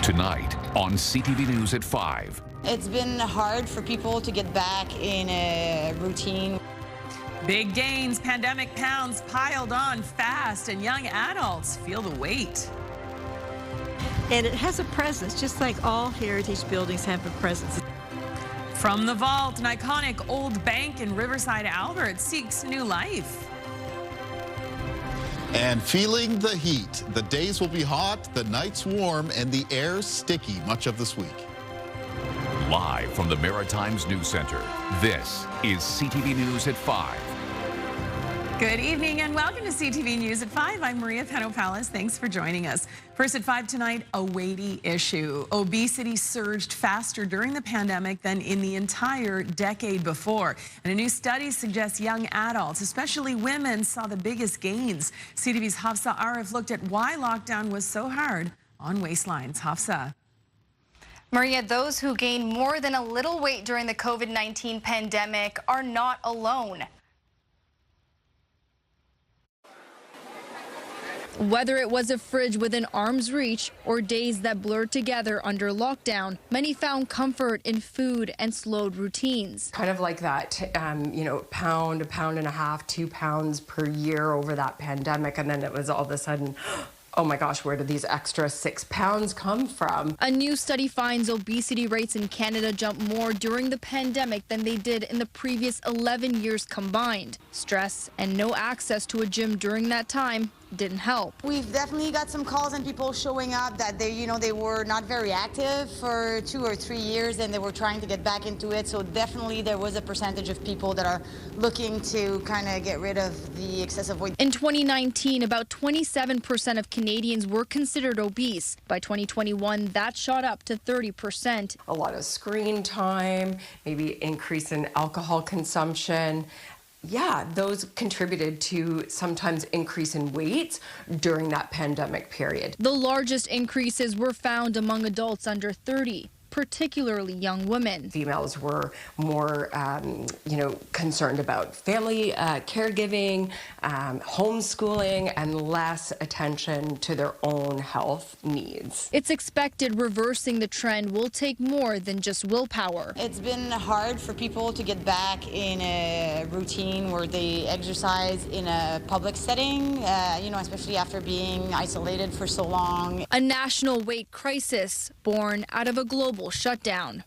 Tonight on CTV News at 5. It's been hard for people to get back in a routine. Big gains, pandemic pounds piled on fast, and young adults feel the weight. And it has a presence, just like all heritage buildings have a presence. From the vault, an iconic old bank in Riverside, Albert seeks new life. And feeling the heat. The days will be hot, the nights warm, and the air sticky much of this week. Live from the Maritime's News Center, this is CTV News at 5. Good evening and welcome to CTV News at 5. I'm Maria Penopalis. Thanks for joining us. First at 5 tonight, a weighty issue. Obesity surged faster during the pandemic than in the entire decade before. And a new study suggests young adults, especially women, saw the biggest gains. CTV's Hafsa Arif looked at why lockdown was so hard on waistlines. Hafsa. Maria, those who gained more than a little weight during the COVID-19 pandemic are not alone. Whether it was a fridge within arm's reach or days that blurred together under lockdown, many found comfort in food and slowed routines. Kind of like that, pound, a pound and a half, 2 pounds per year over that pandemic. And then it was all of a sudden, oh my gosh, where did these extra 6 pounds come from? A new study finds obesity rates in Canada jumped more during the pandemic than they did in the previous 11 years combined. Stress and no access to a gym during that time didn't help. We've definitely got some calls and people showing up that they were not very active for 2 or 3 years and they were trying to get back into it. So definitely there was a percentage of people that are looking to kind of get rid of the excessive weight. In 2019, about 27% of Canadians were considered obese. By 2021, that shot up to 30%. A lot of screen time, maybe increase in alcohol consumption. Yeah, those contributed to sometimes increase in weight during that pandemic period. The largest increases were found among adults under 30, particularly young women. Females were more, concerned about family caregiving, homeschooling, and less attention to their own health needs. It's expected reversing the trend will take more than just willpower. It's been hard for people to get back in a routine where they exercise in a public setting, especially after being isolated for so long. A national weight crisis born out of a global shutdown.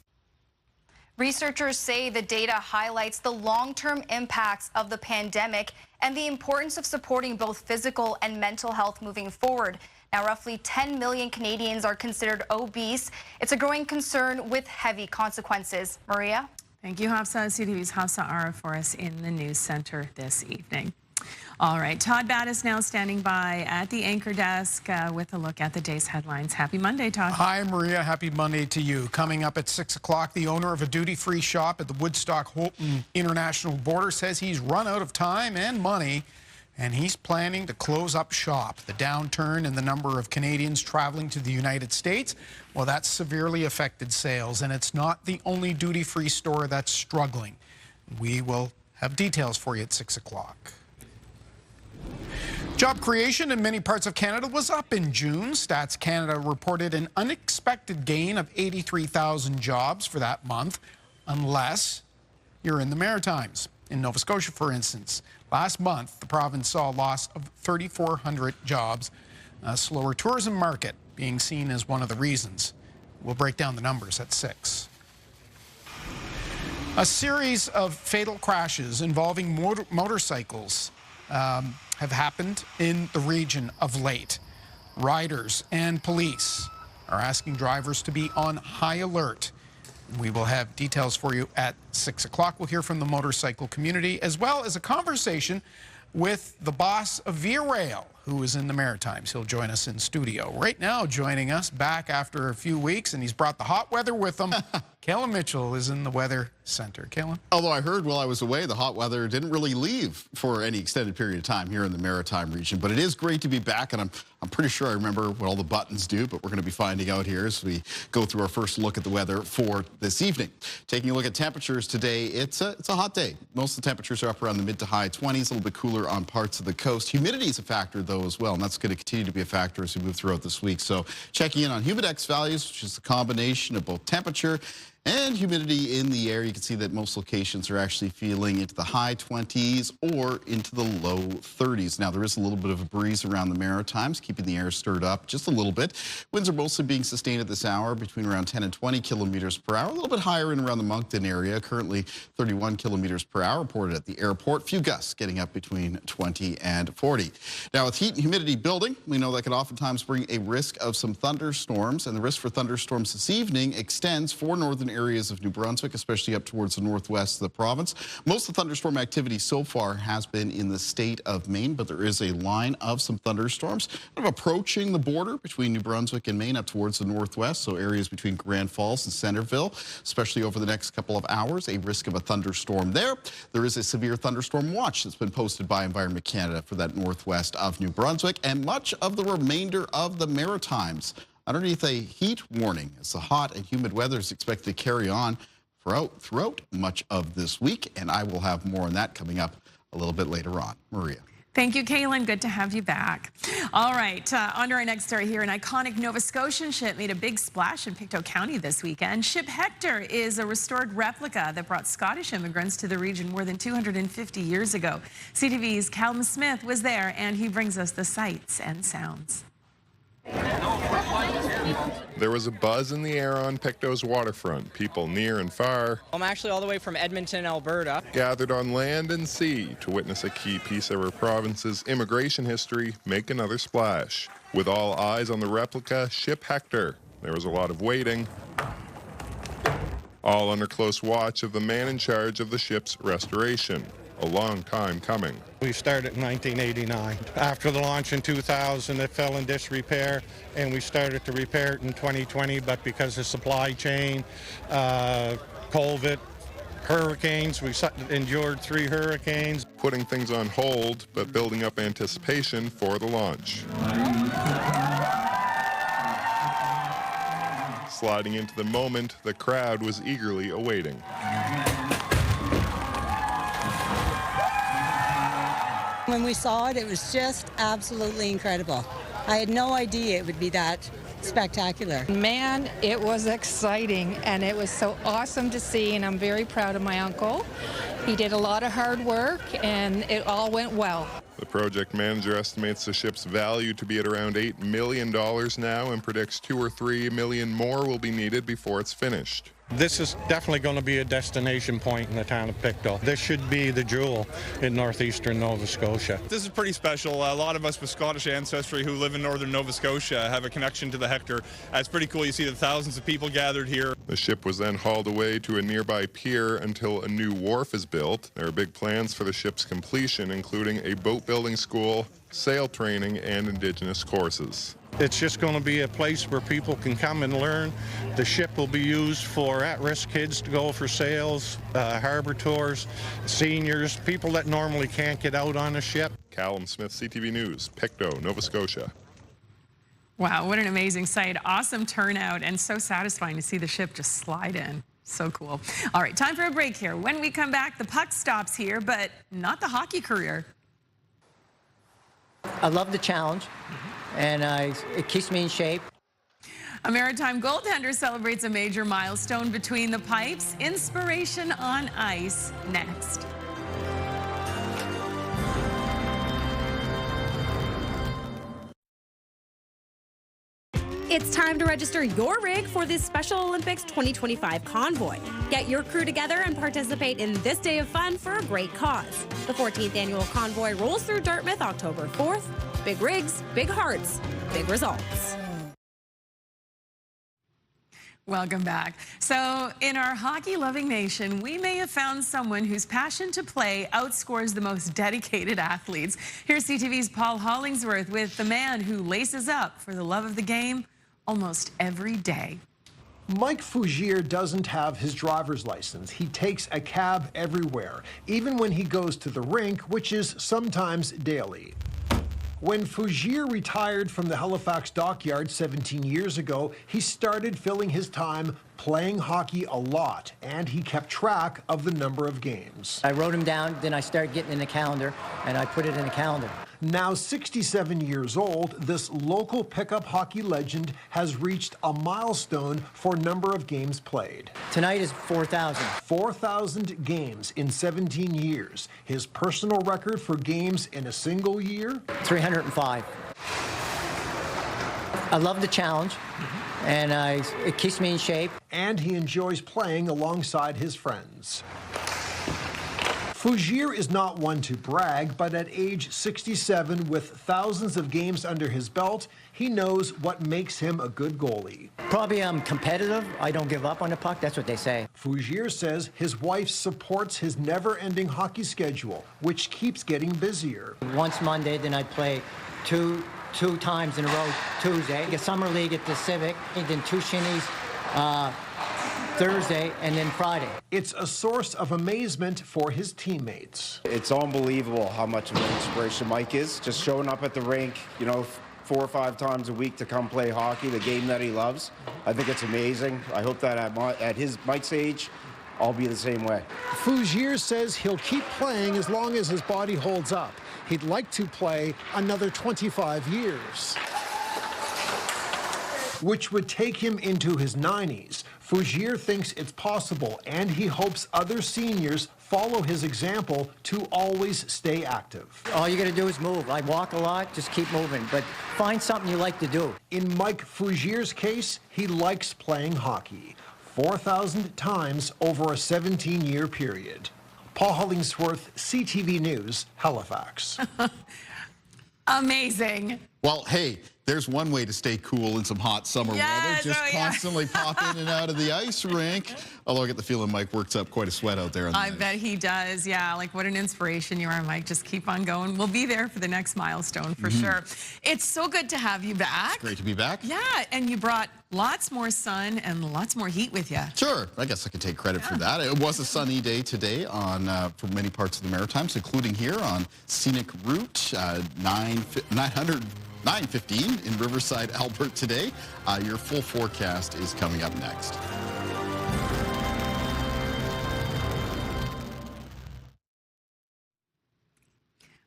Researchers say the data highlights the long-term impacts of the pandemic and the importance of supporting both physical and mental health moving forward. Now, roughly 10 million Canadians are considered obese. It's a growing concern with heavy consequences. Maria? Thank you, Hafsa. CTV's Hafsa Arif for us in the news center this evening. All right, Todd Battis now standing by at the anchor desk with a look at the day's headlines. Happy Monday, Todd. Hi, Maria. Happy Monday to you. Coming up at 6 o'clock, the owner of a duty-free shop at the Woodstock-Holton International Border says he's run out of time and money, and he's planning to close up shop. The downturn in the number of Canadians traveling to the United States, well, that's severely affected sales, and it's not the only duty-free store that's struggling. We will have details for you at 6 o'clock. Job creation in many parts of Canada was up in June. Stats Canada reported an unexpected gain of 83,000 jobs for that month, unless you're in the Maritimes. In Nova Scotia, for instance, last month, the province saw a loss of 3,400 jobs, a slower tourism market being seen as one of the reasons. We'll break down the numbers at 6. A series of fatal crashes involving motorcycles have happened in the region of late. Riders and police are asking drivers to be on high alert. We will have details for you at 6 o'clock. We'll hear from the motorcycle community, as well as a conversation with the boss of Via Rail, who is in the Maritimes. He'll join us in studio. Right now, joining us back after a few weeks, and he's brought the hot weather with him. Kellen Mitchell is in the weather center. Kellen? Although I heard while I was away, the hot weather didn't really leave for any extended period of time here in the Maritime region. But it is great to be back, and I'm pretty sure I remember what all the buttons do, but we're going to be finding out here as we go through our first look at the weather for this evening. Taking a look at temperatures today, it's a hot day. Most of the temperatures are up around the mid to high 20s, a little bit cooler on parts of the coast. Humidity is a factor, though. though, as well, and that's going to continue to be a factor as we move throughout this week. So checking in on humidex values, which is the combination of both temperature and humidity in the air. You can see that most locations are actually feeling into the high 20s or into the low 30s. Now, there is a little bit of a breeze around the Maritimes, keeping the air stirred up just a little bit. Winds are mostly being sustained at this hour between around 10 and 20 kilometers per hour, a little bit higher in around the Moncton area. Currently 31 kilometers per hour reported at the airport. Few gusts getting up between 20 and 40. Now, with heat and humidity building, we know that can oftentimes bring a risk of some thunderstorms, and the risk for thunderstorms this evening extends for northern areas of New Brunswick, especially up towards the northwest of the province. Most of the thunderstorm activity so far has been in the state of Maine, but there is a line of some thunderstorms kind of approaching the border between New Brunswick and Maine up towards the northwest, so areas between Grand Falls and Centerville, especially over the next couple of hours, a risk of a thunderstorm there. There is a severe thunderstorm watch that's been posted by Environment Canada for that northwest of New Brunswick and much of the remainder of the Maritimes underneath a heat warning as the hot and humid weather is expected to carry on throughout much of this week. And I will have more on that coming up a little bit later on. Maria. Thank you, Kaylin. Good to have you back. All right, on to our next story here. An iconic Nova Scotian ship made a big splash in Picto County this weekend. Ship Hector is a restored replica that brought Scottish immigrants to the region more than 250 years ago. CTV's Callum Smith was there, and he brings us the sights and sounds. There was a buzz in the air on Picto's waterfront. People near and far. I'm actually all the way from Edmonton, Alberta. Gathered on land and sea to witness a key piece of our province's immigration history make another splash. With all eyes on the replica, Ship Hector. There was a lot of waiting, all under close watch of the man in charge of the ship's restoration. A long time coming. We started in 1989. After the launch in 2000, it fell in disrepair, and we started to repair it in 2020, but because of supply chain, COVID, hurricanes, we endured 3 hurricanes. Putting things on hold, but building up anticipation for the launch. Sliding into the moment the crowd was eagerly awaiting. When we saw it, it was just absolutely incredible. I had no idea it would be that spectacular. Man, it was exciting, and it was so awesome to see, and I'm very proud of my uncle. He did a lot of hard work, and it all went well. The project manager estimates the ship's value to be at around $8 million now and predicts 2 or 3 million more will be needed before it's finished. This is definitely going to be a destination point in the town of Picto. This should be the jewel in northeastern Nova Scotia. This is pretty special. A lot of us with Scottish ancestry who live in northern Nova Scotia have a connection to the Hector. It's pretty cool. You see the thousands of people gathered here. The ship was then hauled away to a nearby pier until a new wharf is built. There are big plans for the ship's completion, including a boat building school, sail training, and Indigenous courses. It's just going to be a place where people can come and learn. The ship will be used for at-risk kids to go for sails, harbor tours, seniors, people that normally can't get out on a ship. Callum Smith, CTV News, Picto, Nova Scotia. Wow, what an amazing sight. Awesome turnout, and so satisfying to see the ship just slide in. So cool. All right, time for a break here. When we come back, the puck stops here, but not the hockey career. I love the challenge, and it keeps me in shape. A Maritime goaltender celebrates a major milestone between the pipes. Inspiration on ice next. It's time to register your rig for the Special Olympics 2025 convoy. Get your crew together and participate in this day of fun for a great cause. The 14th annual convoy rolls through Dartmouth October 4th. Big rigs, big hearts, big results. Welcome back. So in our hockey-loving nation, we may have found someone whose passion to play outscores the most dedicated athletes. Here's CTV's Paul Hollingsworth with the man who laces up for the love of the game almost every day. Mike Fougere doesn't have his driver's license. He takes a cab everywhere, even when he goes to the rink, which is sometimes daily. When Fougere retired from the Halifax dockyard 17 years ago, he started filling his time playing hockey a lot, and he kept track of the number of games. I wrote them down, then I started getting in the calendar, and I put it in the calendar. Now 67 years old, this local pickup hockey legend has reached a milestone for number of games played. Tonight is 4,000. 4,000 games in 17 years. His personal record for games in a single year? 305. I love the challenge, and it keeps me in shape. And he enjoys playing alongside his friends. Fougere is not one to brag, but at age 67, with thousands of games under his belt, he knows what makes him a good goalie. Probably I'm competitive. I don't give up on the puck. That's what they say. Fougere says his wife supports his never-ending hockey schedule, which keeps getting busier. Once Monday, then I play two times in a row Tuesday, the summer league at the Civic, and then two shinnies Thursday, and then Friday. It's a source of amazement for his teammates. It's unbelievable how much of an inspiration Mike is. Just showing up at the rink, 4 or 5 times a week to come play hockey, the game that he loves. I think it's amazing. I hope that at Mike's age, I'll be the same way. Fougere says he'll keep playing as long as his body holds up. He'd like to play another 25 years, which would take him into his 90s. Fougere thinks it's possible, and he hopes other seniors follow his example to always stay active. All you got to do is move. I walk a lot, just keep moving, but find something you like to do. In Mike Fougere's case, he likes playing hockey. 4,000 times over a 17-year period. Paul Hollingsworth, CTV News, Halifax. Amazing. Well, hey, there's one way to stay cool in some hot summer weather. Just constantly pop in and out of the ice rink. Although I get the feeling Mike works up quite a sweat out there. I bet he does. Yeah, like what an inspiration you are, Mike. Just keep on going. We'll be there for the next milestone for sure. It's so good to have you back. It's great to be back. Yeah, and you brought lots more sun and lots more heat with you. Sure, I guess I can take credit for that. It was a sunny day today for many parts of the Maritimes, including here on Scenic Route 915 in Riverside, Albert today. Your full forecast is coming up next.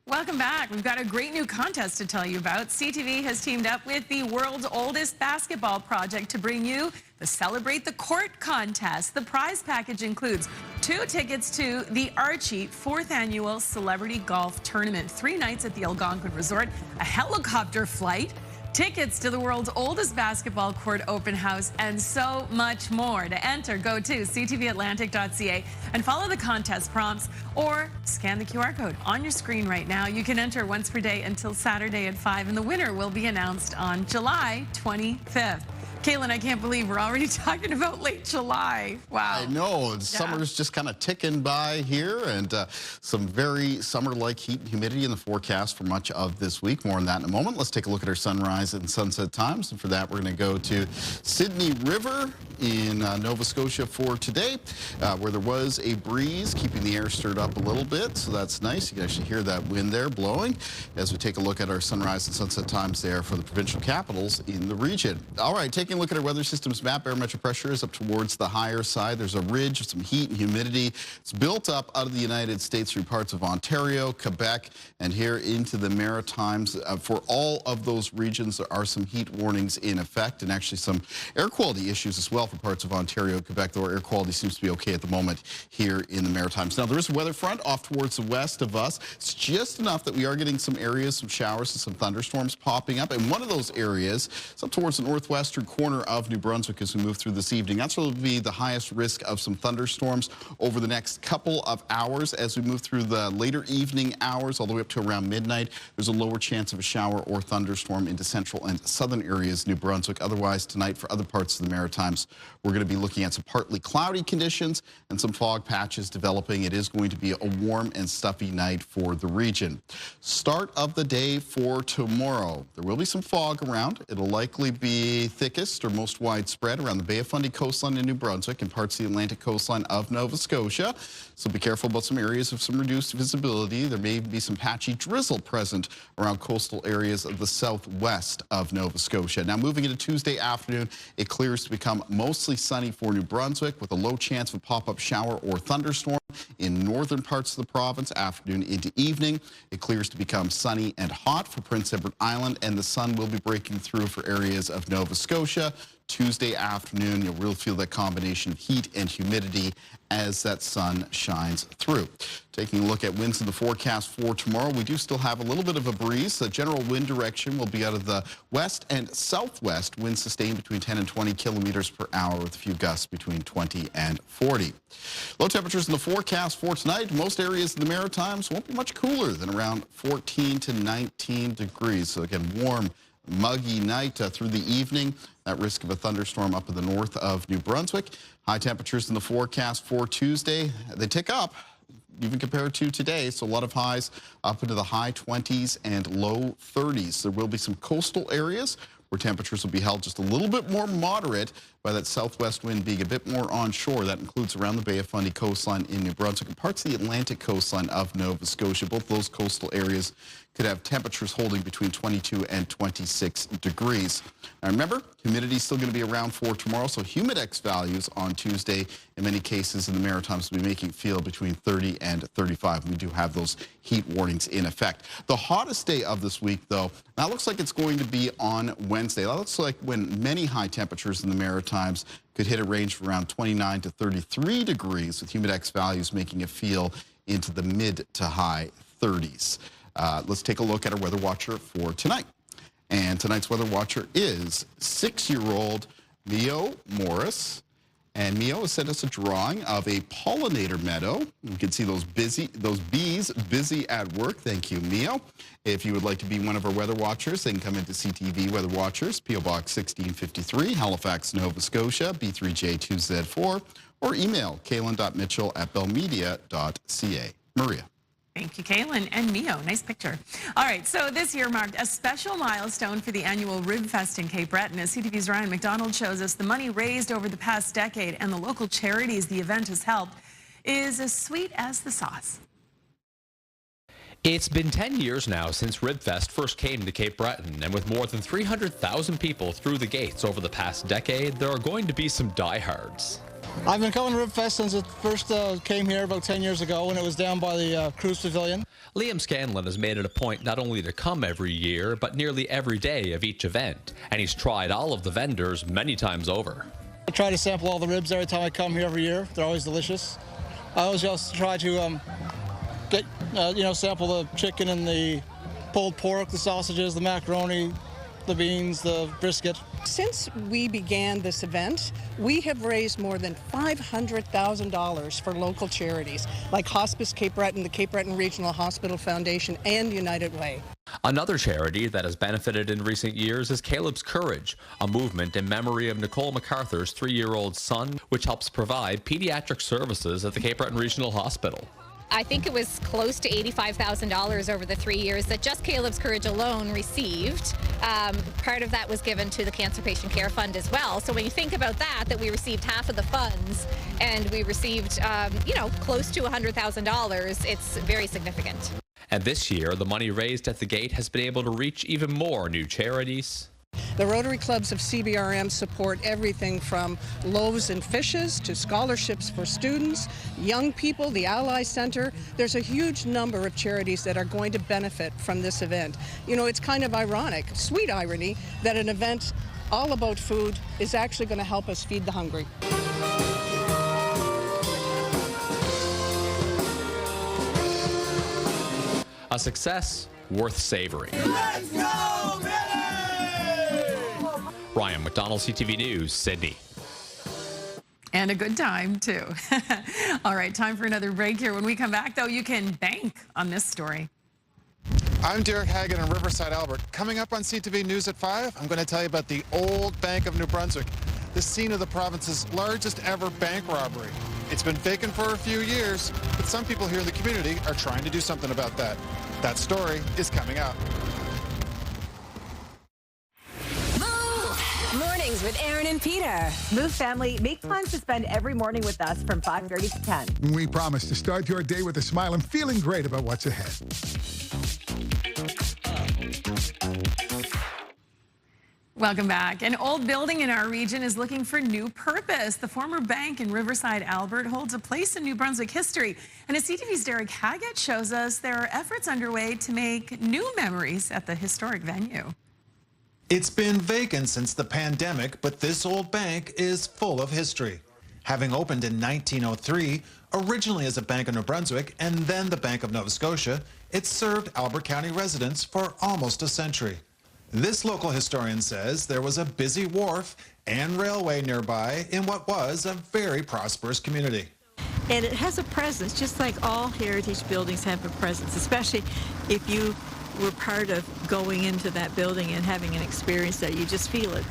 Welcome back. We've got a great new contest to tell you about. CTV has teamed up with the world's oldest basketball project to bring you the Celebrate the Court contest. The prize package includes 2 tickets to the Archie 4th Annual Celebrity Golf Tournament, 3 nights at the Algonquin Resort, a helicopter flight, tickets to the world's oldest basketball court open house, and so much more. To enter, go to ctvatlantic.ca and follow the contest prompts or scan the QR code on your screen right now. You can enter once per day until Saturday at 5, and the winner will be announced on July 25th. Caitlin, I can't believe we're already talking about late July. Wow. I know. Summer's just kind of ticking by here, and some very summer-like heat and humidity in the forecast for much of this week. More on that in a moment. Let's take a look at our sunrise and sunset times. And for that, we're going to go to Sydney River in Nova Scotia for today, where there was a breeze keeping the air stirred up a little bit. So that's nice. You can actually hear that wind there blowing as we take a look at our sunrise and sunset times there for the provincial capitals in the region. All right, taking a look at our weather systems map, barometric pressure is up towards the higher side. There's a ridge of some heat and humidity. It's built up out of the United States through parts of Ontario, Quebec, and here into the Maritimes. For all of those regions, there are some heat warnings in effect, and actually some air quality issues as well for parts of Ontario, Quebec, though our air quality seems to be okay at the moment here in the Maritimes. Now, there is a weather front off towards the west of us. It's just enough that we are getting some areas, some showers and some thunderstorms popping up, and one of those areas is up towards the northwestern corner of New Brunswick as we move through this evening. That's where will be the highest risk of some thunderstorms over the next couple of hours. As we move through the later evening hours, all the way up to around midnight, there's a lower chance of a shower or thunderstorm into central and southern areas, New Brunswick. Otherwise, tonight for other parts of the Maritimes, we're going to be looking at some partly cloudy conditions and some fog patches developing. It is going to be a warm and stuffy night for the region. Start of the day for tomorrow. There will be some fog around. It'll likely be thickest or most widespread around the Bay of Fundy coastline in New Brunswick and parts of the Atlantic coastline of Nova Scotia. So be careful about some areas of some reduced visibility. There may be some patchy drizzle present around coastal areas of the southwest of Nova Scotia. Now moving into Tuesday afternoon, it clears to become mostly sunny for New Brunswick with a low chance of a pop-up shower or thunderstorm. in northern parts of the province, afternoon into evening. It clears to become sunny and hot for Prince Edward Island, and the sun will be breaking through for areas of Nova Scotia. Tuesday afternoon, you'll really feel that combination of heat and humidity as that sun shines through. Taking a look at winds in the forecast for tomorrow, we do still have a little bit of a breeze. The general wind direction will be out of the west and southwest. Winds sustained between 10 and 20 kilometers per hour with a few gusts between 20 and 40. Low temperatures in the forecast for tonight. Most areas in the Maritimes won't be much cooler than around 14 to 19 degrees. So again, warm, muggy night through the evening. That risk of a thunderstorm up in the north of New Brunswick. High temperatures in the forecast for Tuesday. They tick up, even compared to today. So a lot of highs up into the high 20s and low 30s. There will be some coastal areas where temperatures will be held just a little bit more moderate by that southwest wind being a bit more onshore. That includes around the Bay of Fundy coastline in New Brunswick and parts of the Atlantic coastline of Nova Scotia. Both those coastal areas could have temperatures holding between 22 and 26 degrees. Now remember, humidity is still going to be around for tomorrow, so humidex values on Tuesday in many cases in the Maritimes will be making it feel between 30 and 35. We do have those heat warnings in effect. The hottest day of this week, though, that looks like it's going to be on Wednesday. That looks like when many high temperatures in the Maritimes could hit a range of around 29 to 33 degrees, with humidex values making it feel into the mid to high 30s. Let's take a look at our weather watcher for tonight. And tonight's weather watcher is 6-year-old Mio Morris. And Mio has sent us a drawing of a pollinator meadow. You can see those bees busy at work. Thank you, Mio. If you would like to be one of our weather watchers, they can come into CTV Weather Watchers, P.O. Box 1653, Halifax, Nova Scotia, B3J2Z4, or email kaylin.mitchell@bellmedia.ca. Maria. Thank you, Kaylin and Mio. Nice picture. All right, so this year marked a special milestone for the annual Ribfest in Cape Breton. As CTV's Ryan McDonald shows us, the money raised over the past decade and the local charities the event has helped is as sweet as the sauce. It's been 10 years now since Ribfest first came to Cape Breton, and with more than 300,000 people through the gates over the past decade, there are going to be some diehards. I've been coming to Ribfest since it first came here about 10 years ago when it was down by the cruise pavilion. Liam Scanlon has made it a point not only to come every year, but nearly every day of each event, and he's tried all of the vendors many times over. I try to sample all the ribs every time I come here every year. They're always delicious. I always just try to get, sample the chicken and the pulled pork, the sausages, the macaroni, the beans, the brisket. Since we began this event, we have raised more than $500,000 for local charities like Hospice Cape Breton, the Cape Breton Regional Hospital Foundation, and United Way. Another charity that has benefited in recent years is Caleb's Courage, a movement in memory of Nicole MacArthur's 3-year-old son, which helps provide pediatric services at the Cape Breton Regional Hospital. I think it was close to $85,000 over the 3 years that just Caleb's Courage alone received. Part of that was given to the Cancer Patient Care Fund as well. So when you think about that we received half of the funds and we received, close to $100,000, it's very significant. And this year, the money raised at the gate has been able to reach even more new charities. The Rotary Clubs of CBRM support everything from loaves and fishes to scholarships for students, young people, the Ally Center. There's a huge number of charities that are going to benefit from this event. You know, it's kind of ironic, sweet irony, that an event all about food is actually going to help us feed the hungry. A success worth savoring. Let's go, Billy! Ryan McDonald, CTV News, Sydney. And a good time, too. All right, time for another break here. When we come back, though, you can bank on this story. I'm Derek Hagan in Riverside, Albert. Coming up on CTV News at 5, I'm going to tell you about the Old Bank of New Brunswick, the scene of the province's largest ever bank robbery. It's been vacant for a few years, but some people here in the community are trying to do something about that. That story is coming up. Mornings with Aaron and Peter. Move family, make plans to spend every morning with us from 5:30 to 10. We promise to start your day with a smile and feeling great about what's ahead. Welcome back. An old building in our region is looking for new purpose. The former bank in Riverside, Albert, holds a place in New Brunswick history. And as CTV's Derek Haggett shows us, there are efforts underway to make new memories at the historic venue. It's been vacant since the pandemic, but this old bank is full of history. Having opened in 1903, originally as a Bank of New Brunswick and then the Bank of Nova Scotia, it served Albert County residents for almost a century. This local historian says there was a busy wharf and railway nearby in what was a very prosperous community. And it has a presence, just like all heritage buildings have a presence, especially if you were part of going into that building and having an experience that you just feel it.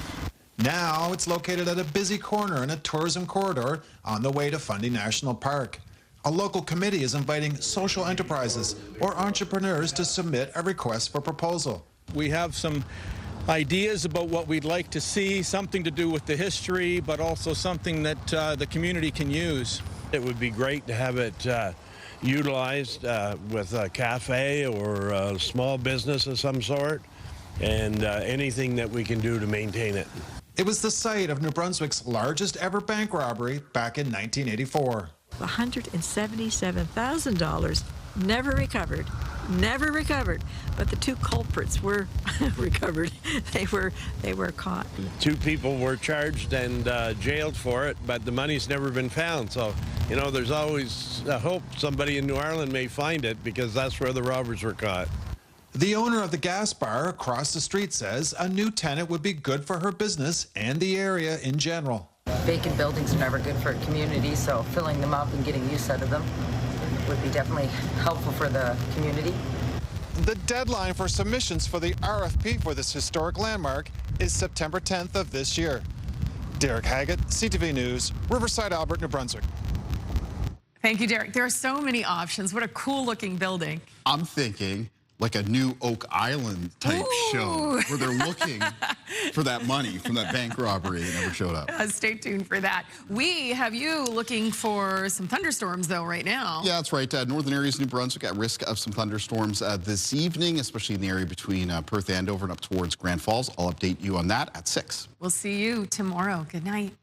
Now it's located at a busy corner in a tourism corridor on the way to Fundy National Park. A local committee is inviting social enterprises or entrepreneurs to submit a request for proposal. We have some ideas about what we'd like to see, something to do with the history, but also something that the community can use. It would be great to have it utilized with a cafe or a small business of some sort, and anything that we can do to maintain it. It was the site of New Brunswick's largest ever bank robbery back in 1984. $177,000 never recovered. Never recovered, but the two culprits were recovered. They were caught. 2 people were charged and jailed for it, but the money's never been found. So, you know, there's always a hope somebody in New Ireland may find it, because that's where the robbers were caught. The owner of the gas bar across the street says a new tenant would be good for her business and the area in general. Vacant buildings are never good for a community, so filling them up and getting use out of them would be definitely helpful for the community. The deadline for submissions for the RFP for this historic landmark is September 10th of this year. Derek Haggett, CTV News, Riverside, Albert, New Brunswick. Thank you, Derek. There are so many options. What a cool looking building. I'm thinking like a new Oak Island type show where they're looking for that money from that bank robbery that never showed up. Stay tuned for that. We have you looking for some thunderstorms, though, right now. Yeah, that's right. Northern areas of New Brunswick at risk of some thunderstorms this evening, especially in the area between Perth, Andover, and up towards Grand Falls. I'll update you on that at 6. We'll see you tomorrow. Good night.